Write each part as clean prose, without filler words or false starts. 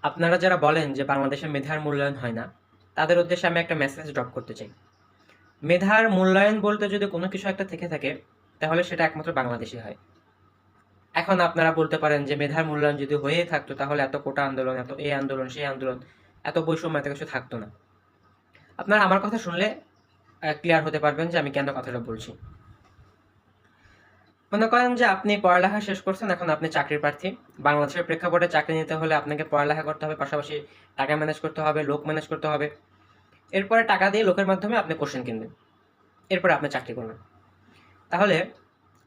আপনারা যারা বলেন যে বাংলাদেশে মেধার মূল্যায়ন হয় না, তাদের উদ্দেশ্যে আমি একটা মেসেজ ড্রপ করতে চাই। মেধার মূল্যায়ন বলতে যদি কোনো কিছু একটা থেকে থাকে, তাহলে সেটা একমাত্র বাংলাদেশে হয়। এখন আপনারা বলতে পারেন যে মেধার মূল্যায়ন যদি হয়েই থাকতো তাহলে এত কোটা আন্দোলন, এত এই আন্দোলন, সেই আন্দোলন, এত বৈষম্য, এত কিছু থাকতো না। আপনারা আমার কথা শুনলে ক্লিয়ার হতে পারবেন যে আমি কেন কথাটা বলছি। মনে করেন যে আপনি পড়ালেখা শেষ করছেন, এখন আপনি চাকরির প্রার্থী। বাংলাদেশের প্রেক্ষাপটে চাকরি নিতে হলে আপনাকে পড়ালেখা করতে হবে, পাশাপাশি টাকা ম্যানেজ করতে হবে, লোক ম্যানেজ করতে হবে। এরপরে টাকা দিয়ে লোকের মাধ্যমে আপনি কোশ্চেন কিনবেন, এরপরে আপনি চাকরি করবেন। তাহলে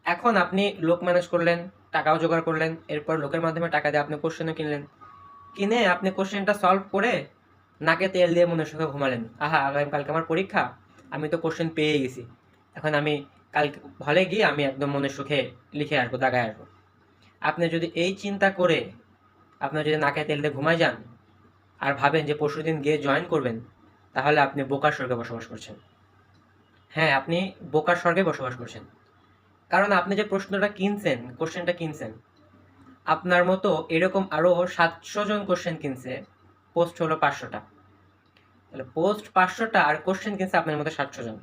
এখন আপনি লোক ম্যানেজ করলেন, টাকাও জোগাড় করলেন, এরপর লোকের মাধ্যমে টাকা দিয়ে আপনি কোশ্চেনও কিনলেন, কিনে আপনি কোশ্চেনটা সলভ করে নাকে তেল দিয়ে মনের সুখে ঘুমালেন। আহা, আগামীকালকে আমার পরীক্ষা, আমি তো কোশ্চেন পেয়ে গেছি, এখন আমি কালকে হলে গিয়ে আমি একদম মনের সুখে লিখে আসবো, দাগায় আসবো। আপনি যদি এই চিন্তা করে আপনার যদি নাকে তেল দিয়ে ঘুমায় যান আর ভাবেন যে পরশুদিন গিয়ে জয়েন করবেন, তাহলে আপনি বোকার স্বর্গে বসবাস করছেন। হ্যাঁ, আপনি বোকার স্বর্গে বসবাস করছেন। কারণ আপনি যে প্রশ্নটা কিনছেন, কোশ্চেনটা কিনছেন, আপনার মতো এরকম আরো 700 জন কোশ্চেন কিনছে, পোস্ট হলো 500টা। তাহলে পোস্ট 500টা আর কোশ্চেন কিনছে আপনার মতো 700 জন।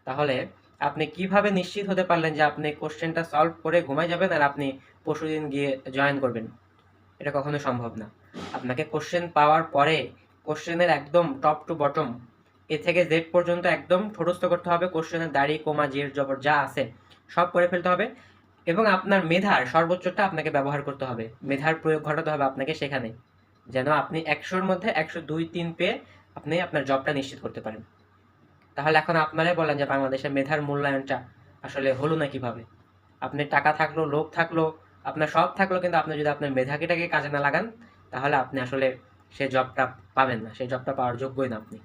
তাহলে আপনি কিভাবে নিশ্চিত হতে পারলেন যে আপনি কোশ্চেনটা সলভ করে ঘুমায় যাবেন আর আপনি পরশুদিন গিয়ে জয়েন করবেন? এটা কখনো সম্ভব না। আপনাকে কোশ্চেন পাওয়ার পরে কোশ্চেনের একদম টপ টু বটম, এ থেকে জেড পর্যন্ত একদম ঠোঁটস্থ করতে হবে। কোশ্চেনের দাড়ি কমা জের জবর যা আছে সব করে ফেলতে হবে, এবং আপনার মেধার সর্বোচ্চটা আপনাকে ব্যবহার করতে হবে। মেধার প্রয়োগ ঘটাতে হবে আপনাকে সেখানে, যেন আপনি 100-র মধ্যে 102-3 পেয়ে আপনি আপনার জবটা নিশ্চিত করতে পারেন। তাহলে এখন আপনারাই বলেন যে বাংলাদেশের মেধার মূল্যায়নটা আসলে হলো না কিভাবে? আপনি টাকা থাকলো, লোক থাকলো, আপনার সব থাকলো, কিন্তু আপনি যদি আপনার মেধাটাকে কাজে না লাগান, তাহলে আপনি আসলে সেই জবটা পাবেন না, সেই জবটা পাওয়ার যোগ্যই না আপনি।